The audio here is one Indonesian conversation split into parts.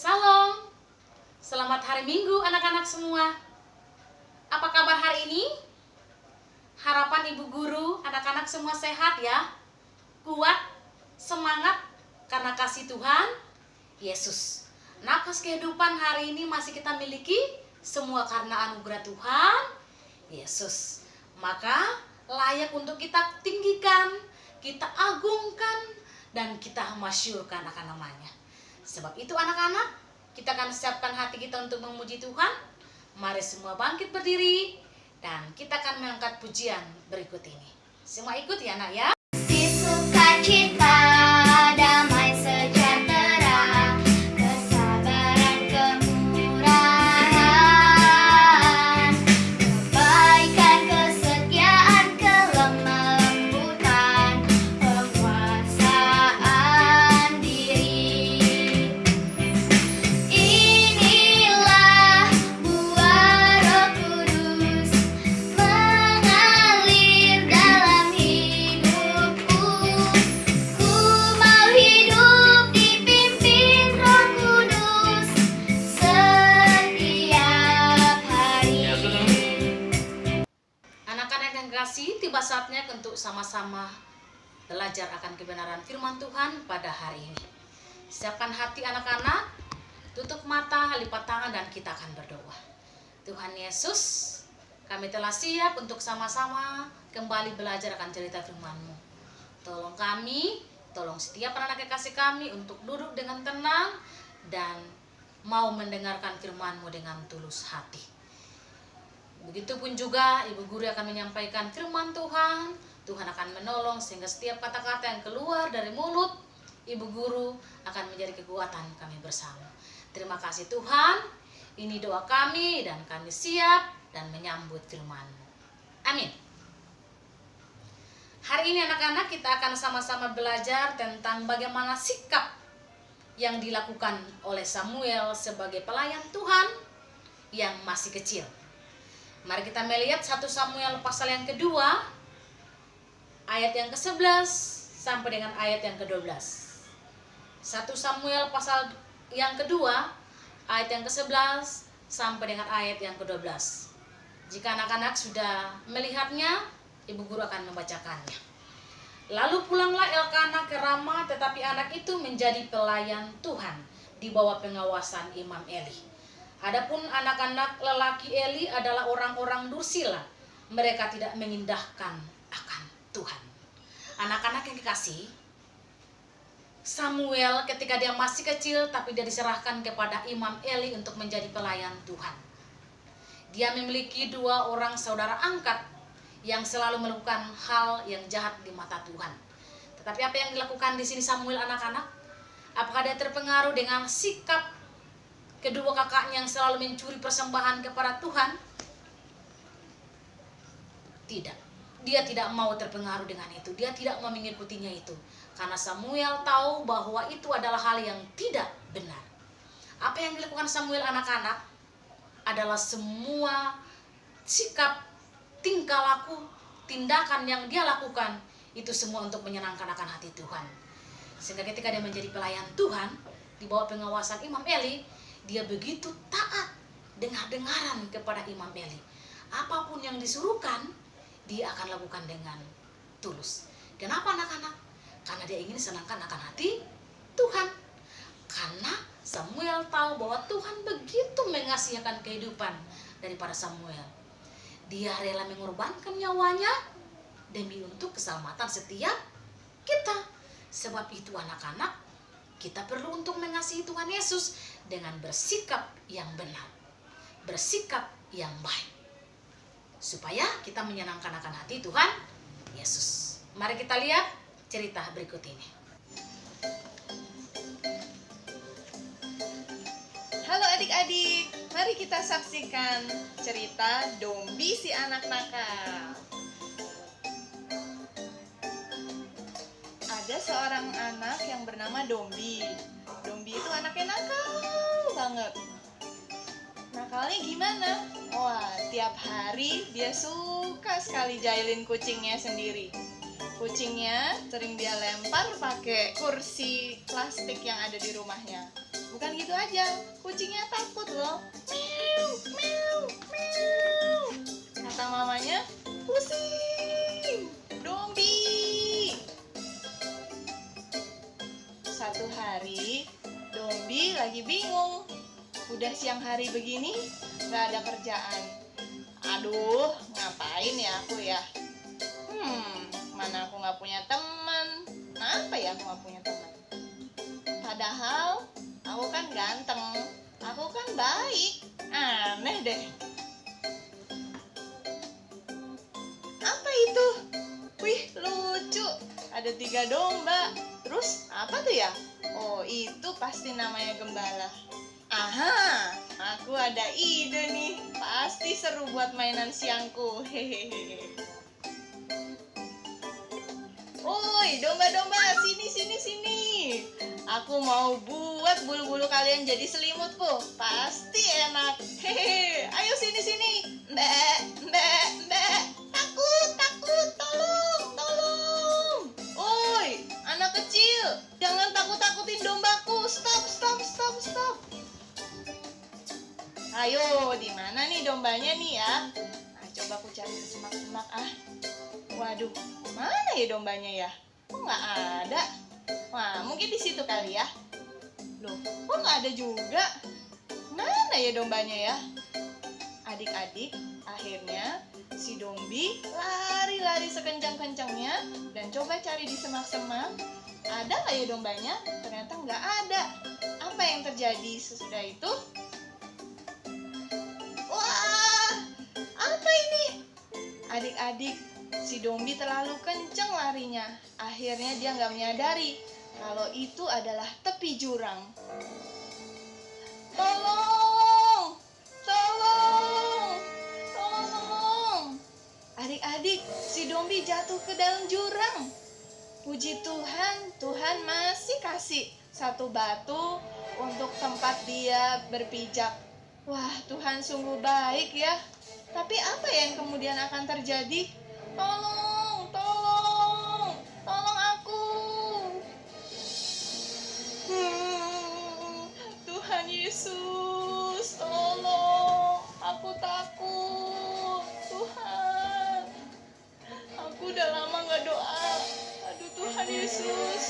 Salam, selamat hari Minggu anak-anak semua. Apa kabar hari ini? Harapan ibu guru, anak-anak semua sehat ya, kuat, semangat karena kasih Tuhan Yesus. Napas kehidupan hari ini masih kita miliki semua karena anugerah Tuhan Yesus. Maka layak untuk kita tinggikan, kita agungkan, dan kita masyurkan akan namanya. Sebab itu anak-anak, kita akan siapkan hati kita untuk memuji Tuhan. Mari semua bangkit berdiri dan kita akan mengangkat pujian berikut ini. Semua ikut ya nak ya. Si sukacita, damai sejahtera, kesabaran, kemurahan, kebaikan, kesetiaan, kelemah lembutan, penguasaan diri. Inilah buah Roh Kudus mengalir dalam hidupku. Ku mau hidup dipimpin Roh Kudus setiap hari. Anak-anak yang kasih, tiba saatnya untuk sama-sama belajar akan kebenaran firman Tuhan pada hari ini. Siapkan hati anak-anak, tutup mata, lipat tangan, dan kita akan berdoa. Tuhan Yesus, kami telah siap untuk sama-sama kembali belajar akan cerita firman-Mu. Tolong kami, tolong setiap anak kekasih kami untuk duduk dengan tenang dan mau mendengarkan firman-Mu dengan tulus hati. Begitupun juga ibu guru akan menyampaikan firman Tuhan. Tuhan akan menolong sehingga setiap kata-kata yang keluar dari mulut ibu guru akan menjadi kekuatan kami bersama. Terima kasih Tuhan. Ini doa kami dan kami siap dan menyambut firman-Mu. Amin. Hari ini anak-anak kita akan sama-sama belajar tentang bagaimana sikap yang dilakukan oleh Samuel sebagai pelayan Tuhan yang masih kecil. Mari kita melihat 1 Samuel pasal yang kedua, ayat yang ke-11 sampai dengan ayat yang ke-12. 1 Samuel pasal yang kedua, ayat yang ke-11 sampai dengan ayat yang ke-12. Jika anak-anak sudah melihatnya, ibu guru akan membacakannya. Lalu pulanglah Elkanah ke Rama, tetapi anak itu menjadi pelayan Tuhan di bawah pengawasan Imam Eli. Adapun anak-anak lelaki Eli adalah orang-orang dursila. Mereka tidak mengindahkan akan Tuhan. Anak-anak yang dikasih, Samuel ketika dia masih kecil tapi dia diserahkan kepada Imam Eli untuk menjadi pelayan Tuhan. Dia memiliki 2 orang saudara angkat yang selalu melakukan hal yang jahat di mata Tuhan. Tetapi apa yang dilakukan di sini Samuel anak-anak? Apakah dia terpengaruh dengan sikap kedua kakaknya yang selalu mencuri persembahan kepada Tuhan? Tidak. Dia tidak mau terpengaruh dengan itu. Dia tidak mau mengikutinya itu. Karena Samuel tahu bahwa itu adalah hal yang tidak benar. Apa yang dilakukan Samuel anak-anak adalah semua sikap, tingkah laku, tindakan yang dia lakukan itu semua untuk menyenangkan akan hati Tuhan. Sehingga ketika dia menjadi pelayan Tuhan di bawah pengawasan Imam Eli, dia begitu taat, dengar-dengaran kepada Imam Eli. Apapun yang disuruhkan, dia akan lakukan dengan tulus. Kenapa anak-anak? Karena dia ingin senangkan akan hati Tuhan. Karena Samuel tahu bahwa Tuhan begitu mengasihi akan kehidupan daripada Samuel. Dia rela mengorbankan nyawanya demi untuk keselamatan setiap kita. Sebab itu anak-anak, kita perlu untuk mengasihi Tuhan Yesus dengan bersikap yang benar, bersikap yang baik, supaya kita menyenangkan akan hati Tuhan Yesus. Mari kita lihat cerita berikut ini. Halo adik-adik, mari kita saksikan cerita Dombi si anak nakal. Ada seorang anak yang bernama Dombi. Dombi itu anaknya nakal banget. Nakalnya gimana? Wah, tiap hari dia suka sekali jahilin kucingnya sendiri. Kucingnya sering dia lempar pakai kursi plastik yang ada di rumahnya. Bukan gitu aja, kucingnya takut loh. Meow, meow, meow. Kata mamanya, pusing, Dombi. Satu hari, Dombi lagi bingung. Udah siang hari begini, gak ada kerjaan. Aduh, ngapain ya aku ya? Mana aku gak punya teman. Kenapa ya aku gak punya teman? Padahal aku kan ganteng, aku kan baik. Aneh deh. Apa itu? Wih, lucu. Ada 3 domba. Terus apa tuh ya? Oh, itu pasti namanya gembala. Aha, aku ada ide nih. Pasti seru buat mainan siangku. Hehehe. Woi, domba-domba, sini. Aku mau buat bulu-bulu kalian jadi selimutku. Pasti enak. Hehe, ayo sini. Mbak. Takut, tolong. Woi, anak kecil, jangan takut-takutin dombaku. Stop. Ayo, di mana nih dombanya nih ya? Nah, coba aku cari ke semak-semak Waduh, mana ya dombanya ya? Kok nggak ada? Wah, mungkin di situ kali ya. Loh, kok nggak ada juga? Mana ya dombanya ya? Adik-adik, akhirnya si Dombi lari sekencang-kencangnya dan coba cari di semak-semak. Ada nggak ya dombanya? Ternyata nggak ada. Apa yang terjadi sesudah itu? Wah, apa ini? Adik-adik, si Dombi terlalu kencang larinya. Akhirnya dia nggak menyadari kalau itu adalah tepi jurang. Tolong! Adik-adik, si Dombi jatuh ke dalam jurang. Puji Tuhan, Tuhan masih kasih satu batu untuk tempat dia berpijak. Wah, Tuhan sungguh baik ya. Tapi apa yang kemudian akan terjadi? Tolong aku. Tuhan Yesus, tolong. Aku takut. Tuhan, aku udah lama gak doa. Aduh Tuhan Yesus,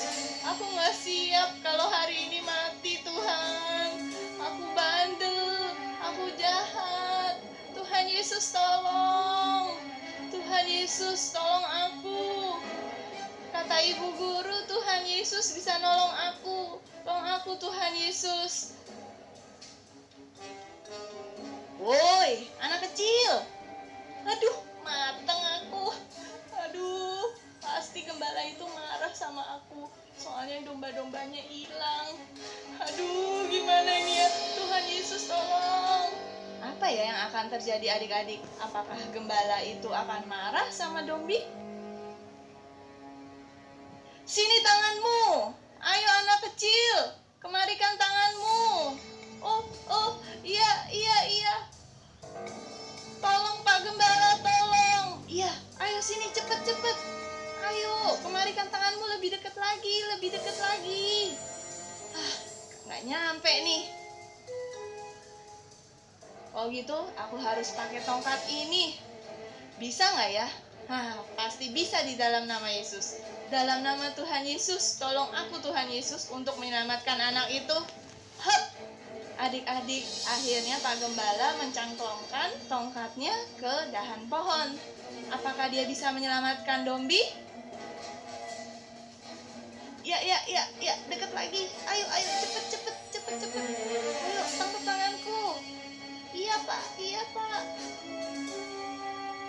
aku gak siap kalau hari ini mati Tuhan. Aku bandel, aku jahat. Tuhan Yesus tolong. Tuhan Yesus tolong aku. Kata ibu guru, Tuhan Yesus bisa nolong aku. Tolong aku Tuhan Yesus. Woi, anak kecil. Aduh, mateng aku. Aduh, pasti gembala itu marah sama aku. Soalnya domba-dombanya hilang. Aduh, gimana ini ya? Tuhan Yesus tolong. Apa ya yang akan terjadi adik-adik? Apakah gembala itu akan marah sama Dombi? Sini tanganmu. Ayo anak kecil, kemarikan tanganmu. Oh, iya. Tolong Pak Gembala, tolong. Iya, ayo sini cepet. Ayo, kemarikan tanganmu lebih dekat lagi. Nggak nyampe nih. Oh gitu, aku harus pakai tongkat ini. Bisa nggak ya? Pasti bisa di dalam nama Yesus. Dalam nama Tuhan Yesus, tolong aku Tuhan Yesus untuk menyelamatkan anak itu. Hup! Adik-adik, akhirnya Pak Gembala mencangklongkan tongkatnya ke dahan pohon. Apakah dia bisa menyelamatkan Dombi? Ya, dekat lagi. Ayo, cepet. Ayo, tangkap tanganku. Iya Pak.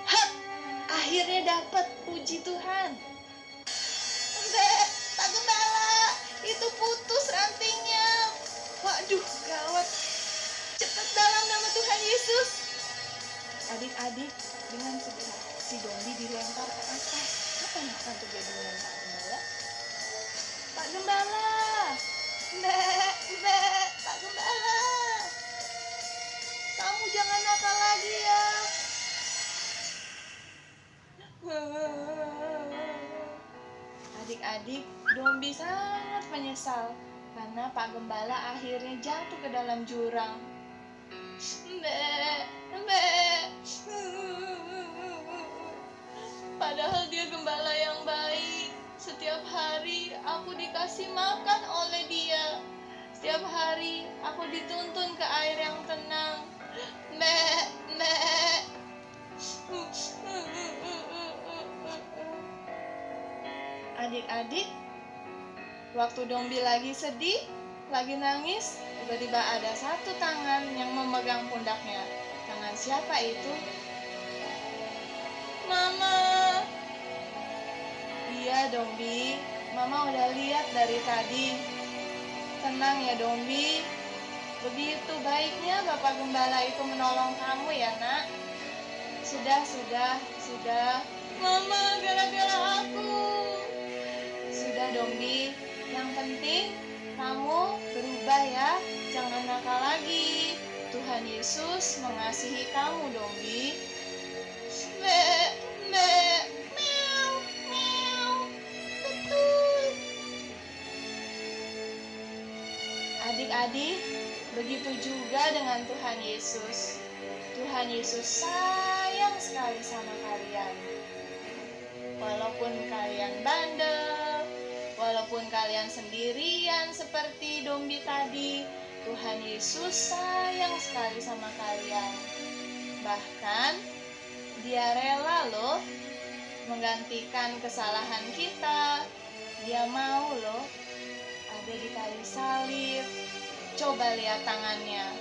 Hap! Akhirnya dapat, puji Tuhan. Pak Gembala, itu putus rantingnya. Waduh, gawat. Cepat dalam nama Tuhan Yesus. Adik-adik, dengan segera si Dombi dilempar ke atas. Apa yang akan terjadi dengan Pak Gembala? Pak Gembala. Mbak, Pak Gembala. Kamu jangan nakal lagi ya. Adik-adik, Dombi sangat menyesal karena Pak Gembala akhirnya jatuh ke dalam jurang. Mbak, Mbak. Padahal dia gembala yang baik. Setiap hari aku dikasih makan oleh dia. Setiap hari aku dituntun ke air yang tenang. Mbak, Mbak. Adik-adik, waktu Dombi lagi sedih, lagi nangis, tiba-tiba ada satu tangan yang memegang pundaknya. Tangan siapa itu? Mama. Iya, Dombi. Mama udah lihat dari tadi. Tenang ya, Dombi. Begitu baiknya Bapak Gembala itu menolong kamu ya, Nak. Sudah. Mama, gara-gara aku. Sudah, Dombi. Yang penting kamu berubah ya. Jangan nakal lagi. Tuhan Yesus mengasihi kamu, Dombi. Mbak, meow, meow. Betul. Adik-adik, begitu juga dengan Tuhan Yesus. Tuhan Yesus sayang sekali sama kalian. Walaupun kalian bandel, walaupun kalian sendirian seperti Dombi tadi, Tuhan Yesus sayang sekali sama kalian. Bahkan Dia rela loh menggantikan kesalahan kita. Dia mau loh ada di kayu salib. Coba lihat tangannya.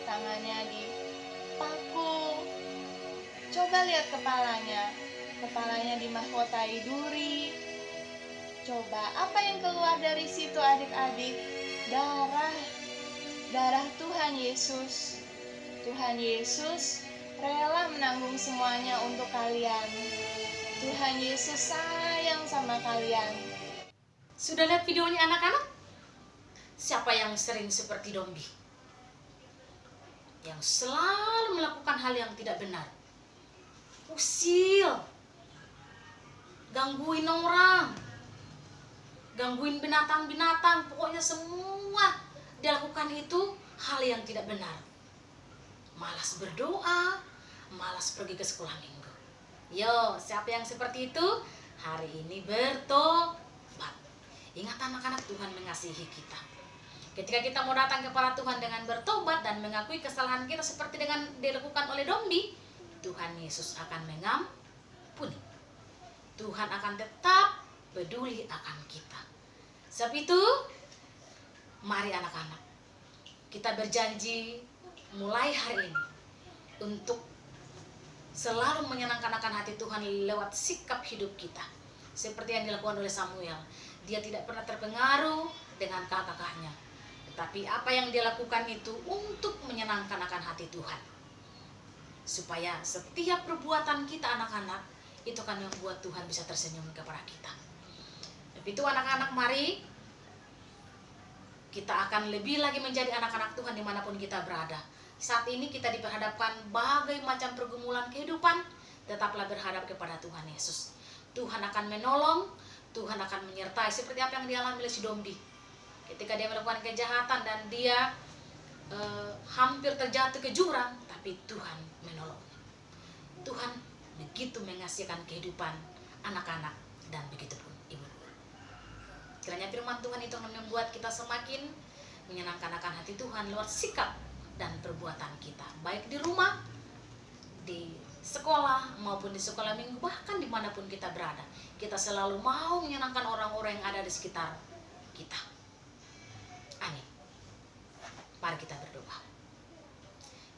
Tangannya dipaku. Coba lihat kepalanya. Kepalanya dimahkotai duri. Coba apa yang keluar dari situ adik-adik? Darah Tuhan Yesus. Tuhan Yesus rela menanggung semuanya untuk kalian. Tuhan Yesus sayang sama kalian. Sudah lihat videonya anak-anak? Siapa yang sering seperti Dombi? Yang selalu melakukan hal yang tidak benar. Usil. Gangguin orang. Gangguin binatang-binatang. Pokoknya semua dia lakukan itu hal yang tidak benar. Malas berdoa, malas pergi ke sekolah minggu. Yo, siapa yang seperti itu? Hari ini bertobat. Ingat anak-anak, Tuhan mengasihi kita. Ketika kita mau datang kepada Tuhan dengan bertobat dan mengakui kesalahan kita seperti dengan dilakukan oleh Dombi, Tuhan Yesus akan mengampuni. Tuhan akan tetap peduli akan kita. Sebab itu, mari anak-anak, kita berjanji mulai hari ini untuk selalu menyenangkan akan hati Tuhan lewat sikap hidup kita. Seperti yang dilakukan oleh Samuel. Dia tidak pernah terpengaruh dengan kakak-kakaknya. Tetapi apa yang dia lakukan itu untuk menyenangkan akan hati Tuhan. Supaya setiap perbuatan kita anak-anak, itu akan membuat Tuhan bisa tersenyum kepada kita. Tapi itu anak-anak, mari kita akan lebih lagi menjadi anak-anak Tuhan dimanapun kita berada. Saat ini kita diperhadapkan bagai macam pergumulan kehidupan, tetaplah berhadap kepada Tuhan Yesus. Tuhan akan menolong, Tuhan akan menyertai, seperti apa yang dialami oleh si Dombi. Ketika dia melakukan kejahatan dan dia hampir terjatuh ke jurang, tapi Tuhan menolongnya. Tuhan begitu mengasihi kehidupan anak-anak dan begitu pun ibu. Kiranya firman Tuhan itu akan membuat kita semakin menyenangkan akan hati Tuhan lewat sikap dan perbuatan kita, baik di rumah, di sekolah maupun di sekolah minggu, bahkan dimanapun kita berada. Kita selalu mau menyenangkan orang-orang yang ada di sekitar kita. Amin. Mari kita berdoa.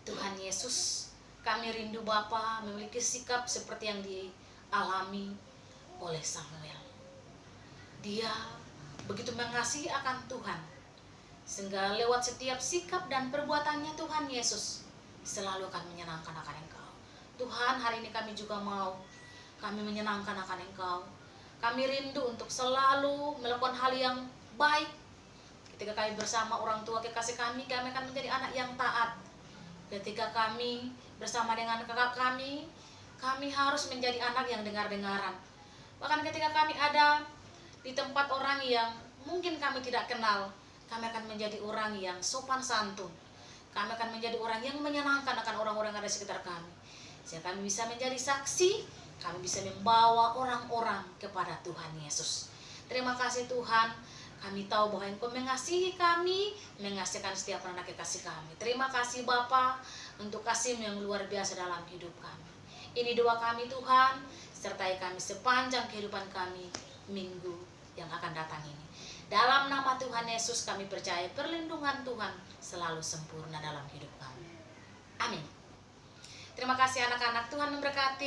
Tuhan Yesus, kami rindu Bapa memiliki sikap seperti yang dialami oleh Samuel. Dia begitu mengasihi akan Tuhan, sehingga lewat setiap sikap dan perbuatannya Tuhan Yesus selalu akan menyenangkan akan Engkau. Tuhan, hari ini kami juga mau kami menyenangkan akan Engkau. Kami rindu untuk selalu melakukan hal yang baik. Ketika kami bersama orang tua kekasih kami akan menjadi anak yang taat. Ketika kami bersama dengan kakak kami harus menjadi anak yang dengar-dengaran. Bahkan ketika kami ada di tempat orang yang mungkin kami tidak kenal, kami akan menjadi orang yang sopan santun. Kami akan menjadi orang yang menyenangkan akan orang-orang yang ada di sekitar kami. Sehingga kami bisa menjadi saksi, kami bisa membawa orang-orang kepada Tuhan Yesus. Terima kasih Tuhan, kami tahu bahwa Engkau mengasihi kami, mengasihi setiap anak kekasih kami. Terima kasih Bapa untuk kasih yang luar biasa dalam hidup kami. Ini doa kami Tuhan, sertai kami sepanjang kehidupan kami minggu yang akan datang ini. Dalam nama Tuhan Yesus kami percaya perlindungan Tuhan selalu sempurna dalam hidup kami. Amin. Terima kasih anak-anak, Tuhan memberkati.